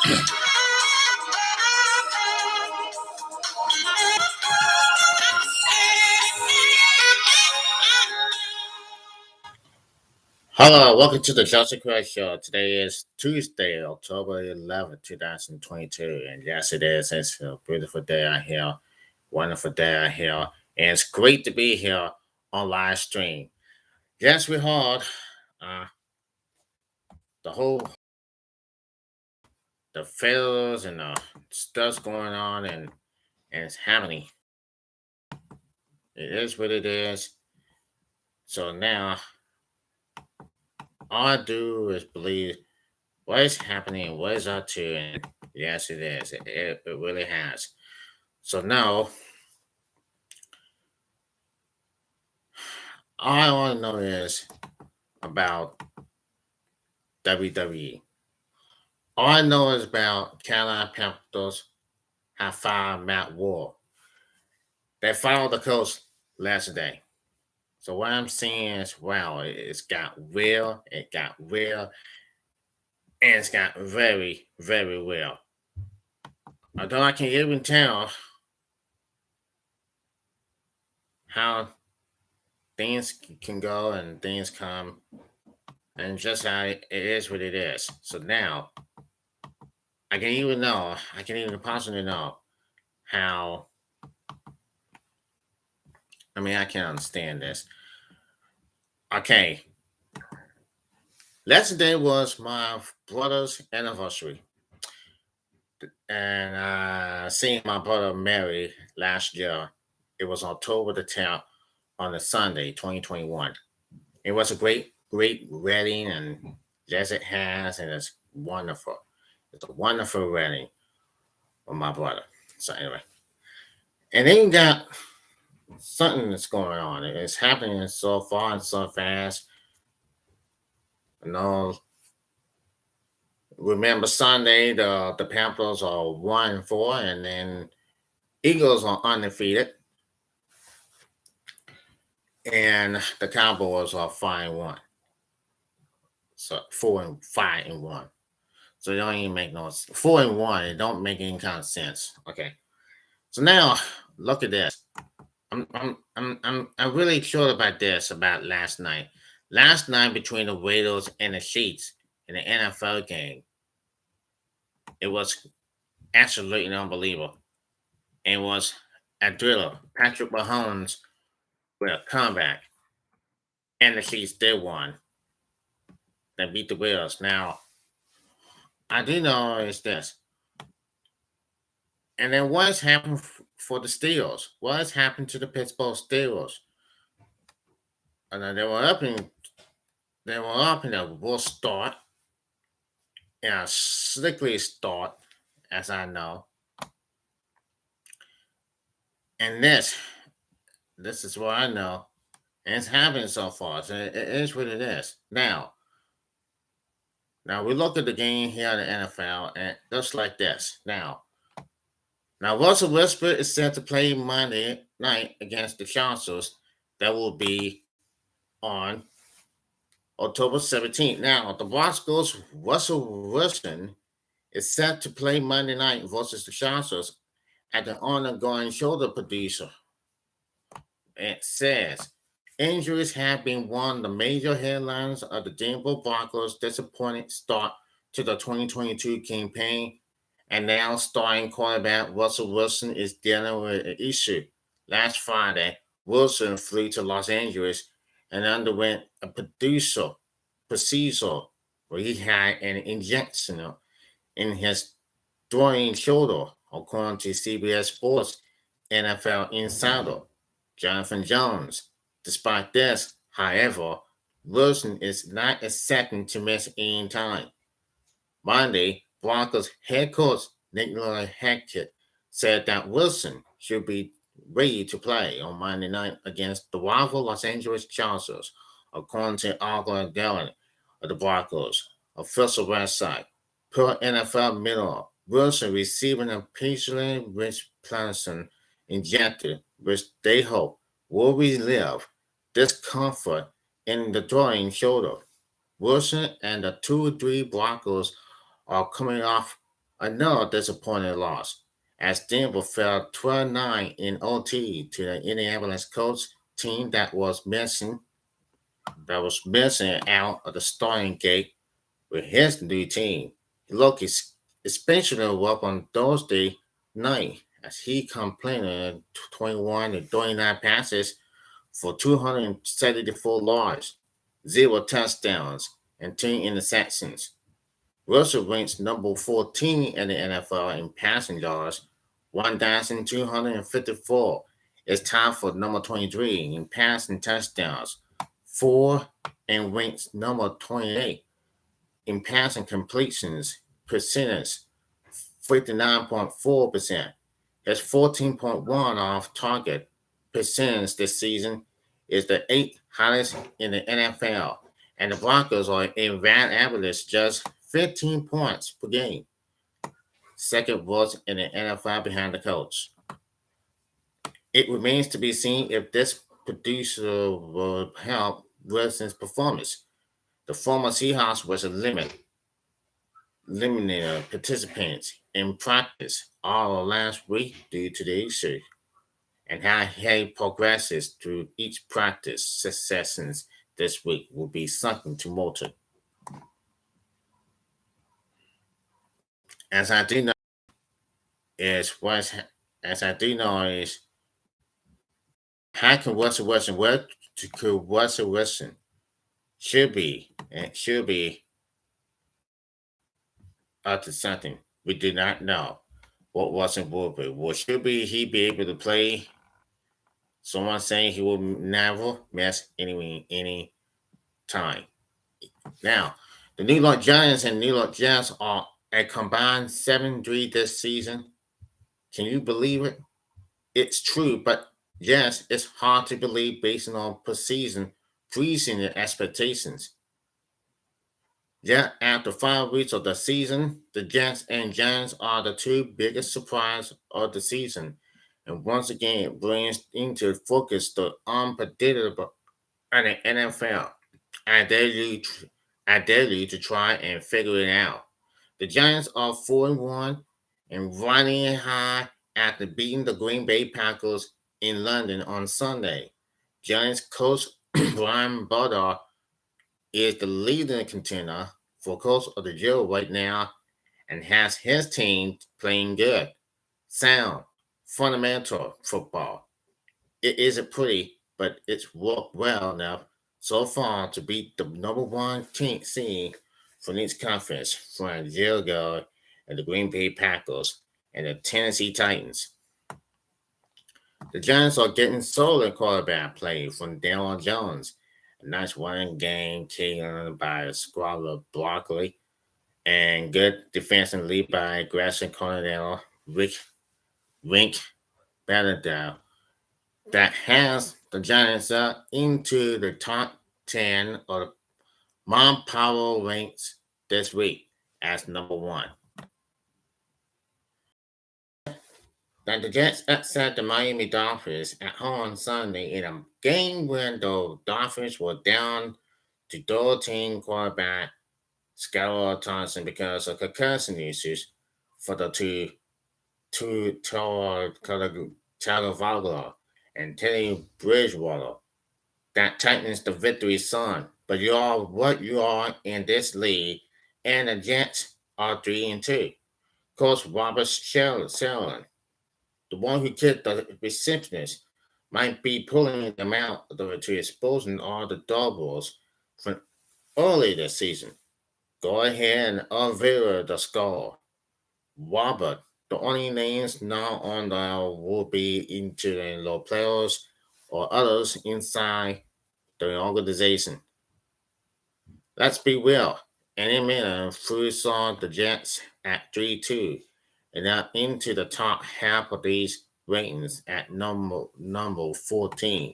Hello, welcome to the Joseph Christ Show. Today is Tuesday, October 11th, 2022. And yes, it is. It's a beautiful day out here, wonderful day out here. And it's great to be here on live stream. Yes, we heard uh, the whole, the fails and the stuff's going on and it's happening. It is what it is. So now, all I do is believe what is happening, what is up to, and yes, it is. It really has. So now, all I want to know is about WWE. All I know is about Carolina Panthers have fired Matt Ward. They fired the coach last day. So what I'm seeing is, wow, it's got real, and it's got very, very real. Although I can even tell how things can go and things come, and just how it is what it is. So now, I can even possibly know how. I mean, I can understand this. Okay, last day was my brother's anniversary, and seeing my brother marry last year. It was October the 10th on a Sunday, 2021. It was a great wedding, and yes, it has, and it's wonderful. It's a wonderful wedding with my brother. So anyway, and then you got something that's going on. It's happening so far and so fast. You know, remember Sunday the Panthers are 1-4, and then Eagles are undefeated, and the Cowboys are 5-1. So 4-5-1. So it don't even make no 4-1. It don't make any kind of sense. Okay. So now look at this. I'm really sure about this about last night. Last night between the Raiders and the Chiefs in the NFL game, it was absolutely unbelievable. It was a thriller. Patrick Mahomes with a comeback, and the Chiefs did won. They beat the Bills. Now, I do know is this. And then what has happened for the Steelers? What has happened to the Pittsburgh Steelers? And then they were up in a bull start, in a slickly start, as I know. And this is what I know. And it's happening so far. So it is what it is. Now we look at the game here in the NFL, and just like this. Now Russell Westbrook is set to play Monday night against the Chargers. That will be on October 17th. Now the Broncos Russell Wilson is set to play Monday night versus the Chargers at the ongoing shoulder producer. It says injuries have been one of the major headlines of the Denver Broncos' disappointing start to the 2022 campaign, and now starting quarterback Russell Wilson is dealing with an issue. Last Friday, Wilson flew to Los Angeles and underwent a procedure where he had an injection in his throwing shoulder, according to CBS Sports NFL insider Jonathan Jones. Despite this, however, Wilson is not expecting to miss any time. Monday, Broncos head coach Nick Hackett said that Wilson should be ready to play on Monday night against the rival Los Angeles Chargers, according to Arthur Gallen of the Broncos official website. Per NFL Mirror, Wilson receiving a patiently rich plasma injected, which they hope will relieve discomfort in the throwing shoulder. Wilson and the 2-3 Broncos are coming off Another disappointing loss as Denver fell 12-9 in OT to the Indianapolis Colts team that was missing out of the starting gate with his new team. He looked especially rough on Thursday night as he completed 21 and 39 passes for 274 yards, zero touchdowns, and 10 interceptions. Russell ranks number 14 in the NFL in passing yards, 1,254. Is tied for number 23 in passing touchdowns, 4, and ranks number 28 in passing completions percentage, 59.4%. His 14.1 off target percentage this season is the eighth highest in the NFL, and the Broncos are in van average just 15 points per game, second worst in the NFL behind the Colts. It remains to be seen if this producer will help Wilson's performance. The former Seahawks was limited participants in practice all last week due to the issue, and how he progresses through each practice sessions this week will be something to monitor. As I do know is what as I do know is how can Russell Wilson work to could Russell Wilson should be up to something. We do not know what Russell will be. Well, should be he be able to play? Someone saying he will never miss any time. Now, the New York Giants and New York Jets are a combined 7-3 this season. Can you believe it? It's true, but yes, it's hard to believe based on preseason expectations. Yet, after 5 weeks of the season, the Jets and Giants are the two biggest surprise of the season, and once again it brings into focus the unpredictable in the NFL. I dare you, I dare you to try and figure it out. The Giants are 4-1 and riding high after beating the Green Bay Packers in London on Sunday. Giants coach Brian Budar is the leading contender for coach of the year right now and has his team playing good, sound, fundamental football. It isn't pretty, but it's worked well enough so far to beat the number one team seed from each conference from a year ago and the Green Bay Packers and the Tennessee Titans. The Giants are getting solid quarterback play from Daniel Jones. A nice running game taken by Squalor Blockley and good defensive lead by Grayson Cornell, Rink Balladell that has the Giants up into the top 10 of the Mount Power ranks this week as number one. Now the Jets upset the Miami Dolphins at home on Sunday in a game when the Dolphins were down to third-team quarterback Skylar Thompson because of concussion issues for the two Tagovailoa and Teddy Bridgewater. That tightens the victory sun. But you are what you are in this league, and the Jets are 3-2. Coach Robert Shellen, the one who kicked the receptionist, might be pulling them out to exposing all the doubles from early this season. Go ahead and unveil the score. Robert, the only names now on the will be into the players or others inside the organization. Let's be real. Any minute, Fury saw the Jets at 3-2 and now into the top half of these ratings at number 14.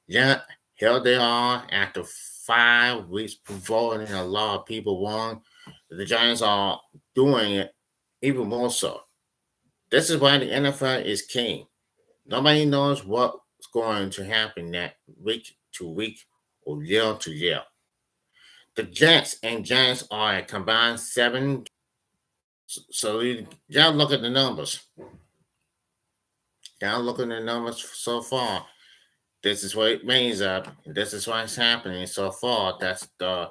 Yet, here they are after 5 weeks providing a lot of people wrong. The Giants are doing it even more so. This is why the NFL is king. Nobody knows what's going to happen that week to week or year to year. The Jets and Giants are a combined 7 So you gotta look at the numbers. Gotta look at the numbers so far. This is what it means up. This is what's happening so far. That's the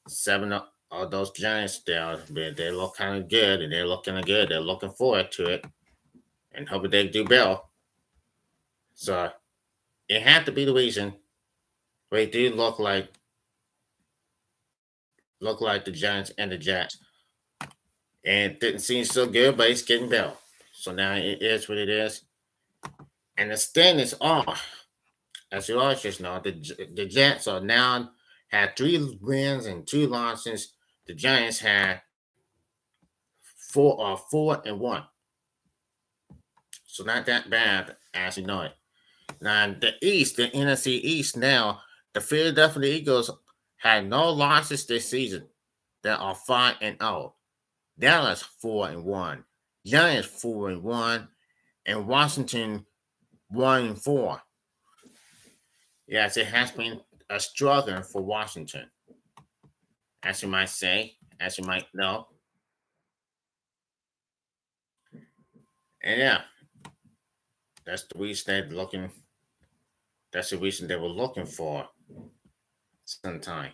seven of those Giants there. They look kind of good, and they're looking good. They're looking forward to it, and hoping they do well. So it had to be the reason. They do look like the Giants and the Jets, and it didn't seem so good, but it's getting better. So now it is what it is, and the standings are, as you all just know, the Jets are now had 3 wins and 2 losses. The Giants had four and 1, so not that bad as you know it. Now the East, the NFC East, now the Philadelphia Eagles had no losses this season. They are 5-0. Dallas 4-1. Giants 4-1, and Washington 1-4. Yes, it has been a struggle for Washington, as you might say, as you might know. And yeah, that's the reason they're looking. That's the reason they were looking for some time.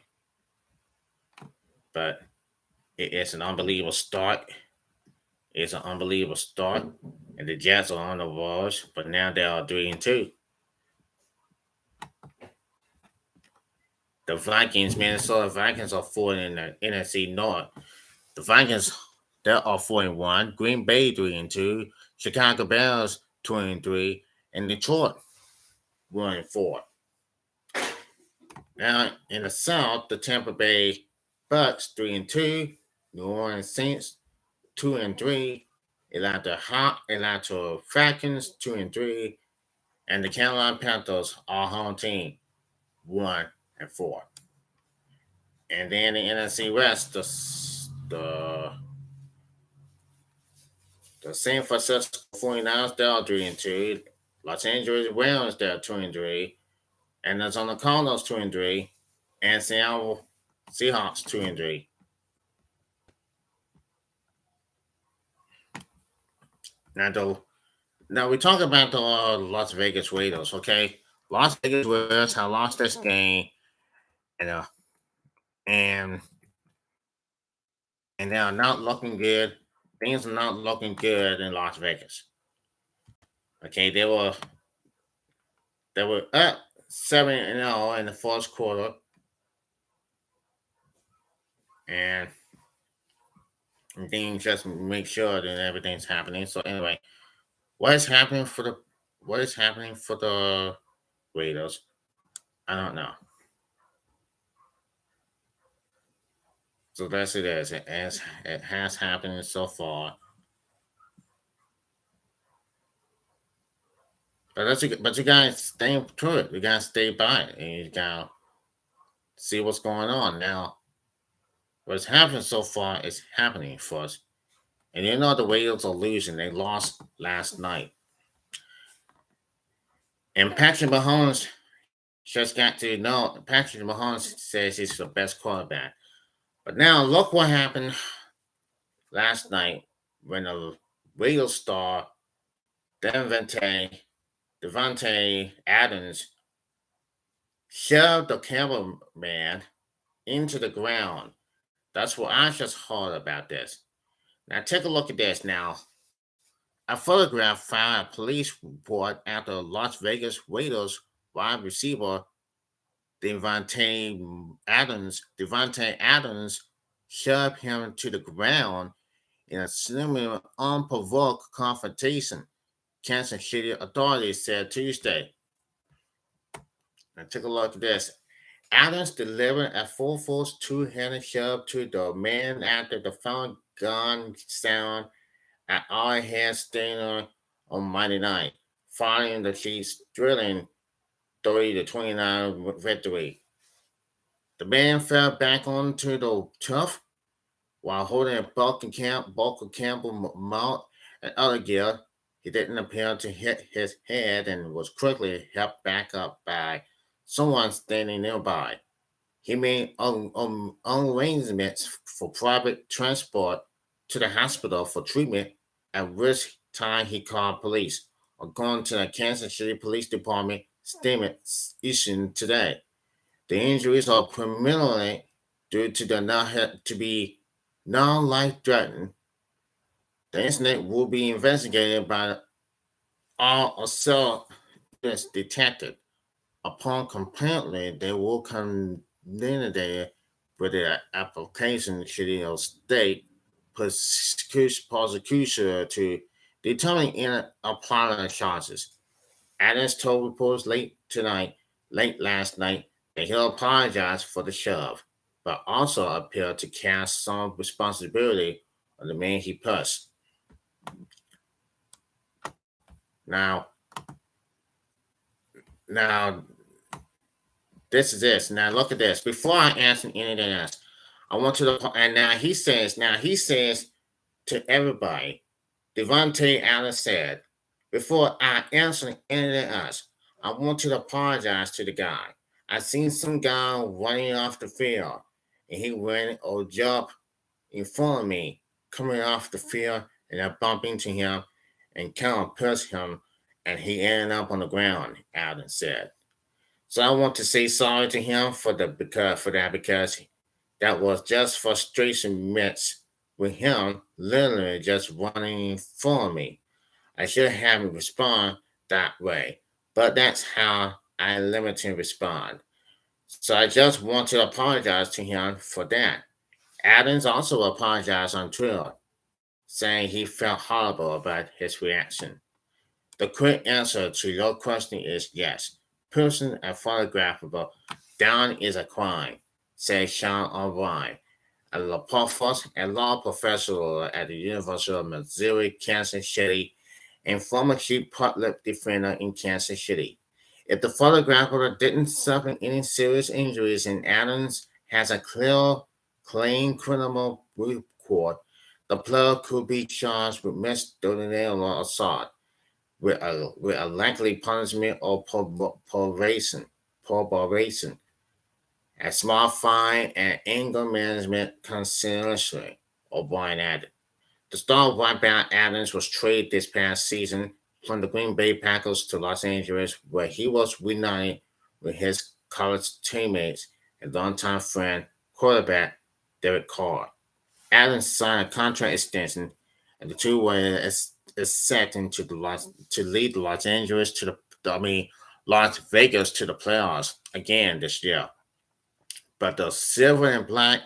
But it is an unbelievable start. It's an unbelievable start, and the Jets are on the verge, but now they are 3-2. The Vikings, Minnesota Vikings, are 4 in the NFC North. The Vikings, they are 4-1. Green Bay 3-2. Chicago Bears 2-3, and Detroit 1-4. Now in the South, the Tampa Bay Bucks 3-2. New Orleans Saints 2-3. Atlanta Falcons 2-3, and the Carolina Panthers are home team 1-4. And then the NFC West, the San Francisco 49ers, they are 3-2. Los Angeles Rams, they are 2-3. And Arizona Cardinals 2-3. And Seattle Seahawks 2-3. Now, now we talk about the Las Vegas Raiders, okay? Las Vegas Raiders have lost this game, and and and they are not looking good. Things are not looking good in Las Vegas. Okay, they were up 7-0 in the first quarter, and then just make sure that everything's happening. So anyway, what is happening for the what is happening for the Raiders? I don't know. So that's it is. It has happened so far. But you guys stay to it. You gotta stay by it, and you gotta see what's going on now. What's happened so far is happening for us. And you know the Raiders are losing. They lost last night. And Patrick Mahomes just got to know. Patrick Mahomes says he's the best quarterback. But now look what happened last night when the Raiders star Devontae Adams shoved the cameraman into the ground. That's what I just heard about this. Now take a look at this. Now, a photograph found a police report after Las Vegas Raiders wide receiver Devontae Adams shoved him to the ground in a seemingly unprovoked confrontation, Kansas City authorities said Tuesday. Now take a look at this. Adams delivered a full force two-handed shove to the man after the found gun sound at our head Stainer on Monday night, following the Chiefs' thrilling 30-29 victory. The man fell back onto the turf while holding a Bulk Campbell mount and other gear. He didn't appear to hit his head and was quickly helped back up by someone standing nearby. He made arrangements for private transport to the hospital for treatment, at which time he called police, according to the Kansas City Police Department statement issued today. The injuries are primarily due to the not to be non-life threatening. The incident will be investigated by all assault detected. Upon complaint, they will coordinate with the application to the state prosecutor to determine and apply the charges. Adams told reporters late last night, that he'll apologize for the shove, but also appeared to cast some responsibility on the man he pushed. Now, now this is this. Now look at this. Before I answer anything else, I want to and now he says to everybody, Devontae Allen said, before I answer anything else, I want to apologize to the guy. I seen some guy running off the field, and he went or jumped in front of me, coming off the field, and I bumped into him and kind of pushed him, and he ended up on the ground, Allen said. So I want to say sorry to him because that was just frustration mixed with him literally just running for me. I should have him respond that way, but that's how I limited respond. So I just want to apologize to him for that. Adams also apologized on Twitter, saying he felt horrible about his reaction. The quick answer to your question is yes. Posting a photograph of a down is a crime, said Sean O'Brien, a law professor at the University of Missouri, Kansas City, and former chief public defender in Kansas City. If the photographer didn't suffer any serious injuries and Adams has a clean criminal record, the player could be charged with misdemeanor assault with a likely punishment or probation, a small fine, and anger management consideration, O'Brien added. The star wipeout Adams was traded this past season from the Green Bay Packers to Los Angeles, where he was reunited with his college teammates and longtime friend, quarterback Derek Carr. Adams signed a contract extension, and the two were set into to lead the Los Angeles to Las Vegas to the playoffs again this year. But the silver and black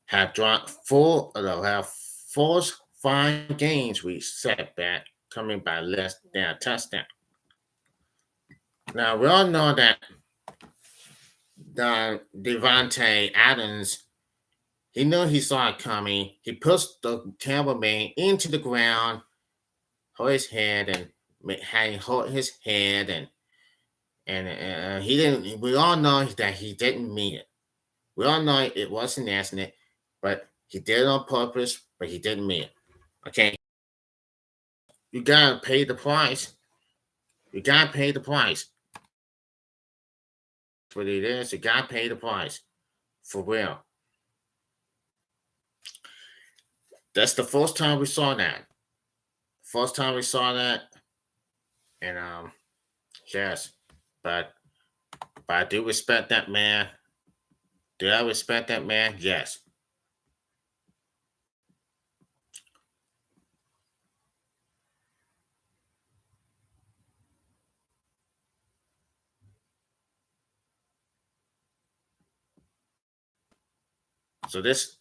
have dropped have forced 5 games we set back, coming by less than a touchdown. Now we all know that Devontae Adams, he knew he saw it coming. He pushed the cameraman into the ground, hold his head, and had him hold his head, and he didn't. We all know that he didn't mean it. We all know it was an accident, but he did it on purpose, but he didn't mean it. Okay, you gotta pay the price. You gotta pay the price. What it is, you gotta pay the price. For real. That's the first time we saw that. First time we saw that, and yes, but I do respect that man. Do I respect that man? Yes.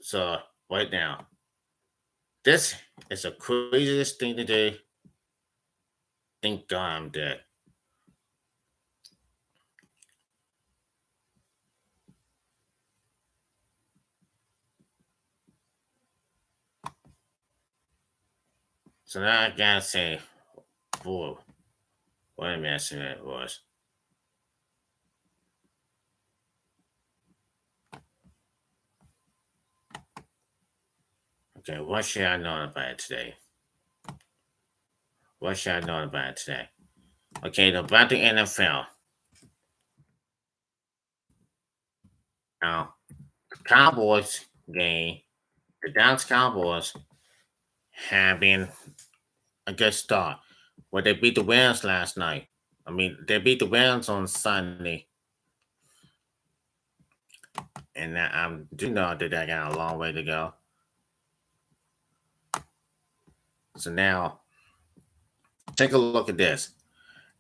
So right now, this is the craziest thing to do. Thank God I'm dead. So now I gotta say, boy, what a mess it was. Okay, what should I know about it today? What should I know about it today? Okay, about the NFL. Now, Cowboys game, the Dallas Cowboys having a good start. Well, they beat the Rams last night. I mean, they beat the Rams on Sunday, and I do know that they got a long way to go. So now, take a look at this.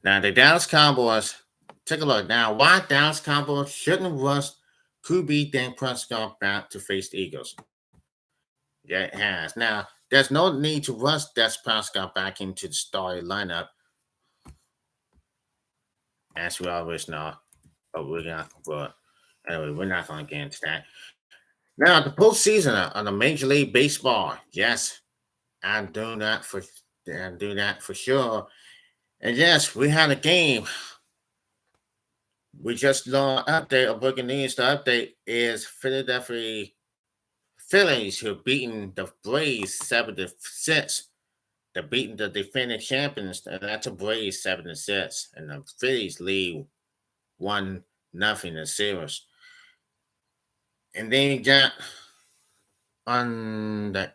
Now, the Dallas Cowboys, take a look. Now, why Dallas Cowboys shouldn't rush QB Dan Prescott back to face the Eagles? Yeah, it has. Now, there's no need to rush Dak Prescott back into the starting lineup, as we always know. But anyway, we're not going to get into that. Now, the postseason on the Major League Baseball. Yes, I'm doing that for I'm doing that for sure. And yes, we had a game. We just learned update of breaking news. The update is Philadelphia Phillies who beaten the Braves 7-6. They're beating the defending champions, and that's the Braves 7-6. And the Phillies lead 1-0 the series. And then you got on the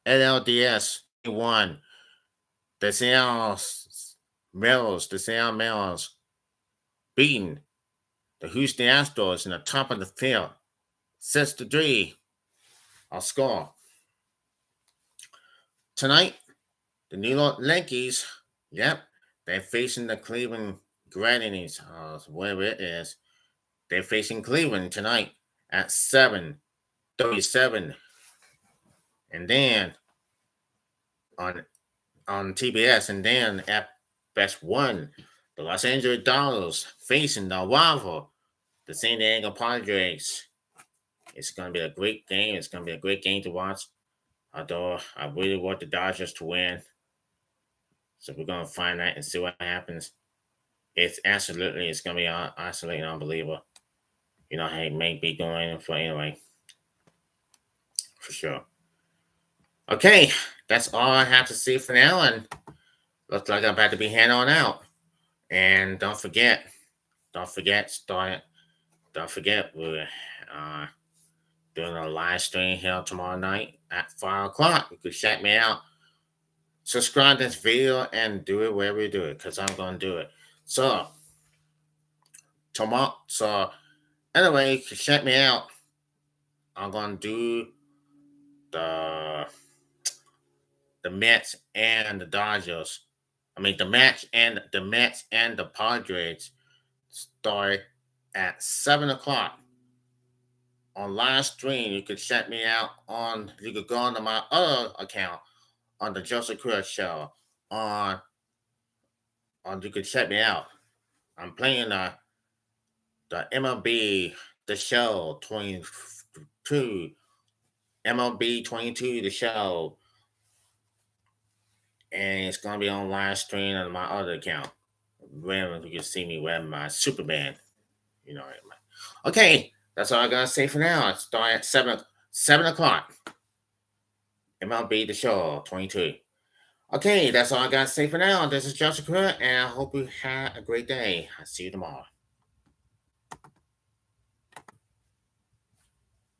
NLDS one, the Seattle Mariners beating the Houston Astros in the top of the field, 6-3. I'll score. Tonight, the New York Yankees, yep, they're facing the Cleveland Guardians, whatever it is. They're facing Cleveland tonight at 7:37. And then on TBS, and then at best one, the Los Angeles Dodgers facing the rival, the San Diego Padres. It's going to be a great game. It's going to be a great game to watch. Although I really want the Dodgers to win. So we're going to find out and see what happens. It's going to be absolutely unbelievable. You know, hey, may be going for anyway. For sure. Okay, that's all I have to say for now. And looks like I'm about to be heading on out. And don't forget, we're doing a live stream here tomorrow night at 5 o'clock. You can check me out. Subscribe to this video and do it wherever you do it, because I'm going to do it. So, tomorrow, anyway, you can check me out. I'm going to do the Mets and the Dodgers. I mean, the Mets and the Padres start at 7 o'clock on live stream. You can check me out you could go onto my other account on the Joseph Crudup Show. You can check me out. I'm playing the MLB, the show 22, MLB 22, the show, and it's gonna be on live stream on my other account. Where you can see me wearing my Superman, you know. Okay, that's all I gotta say for now. It's starting at 7 o'clock. MLB the show 22. Okay, that's all I gotta say for now. This is Joshua, and I hope you had a great day. I'll see you tomorrow.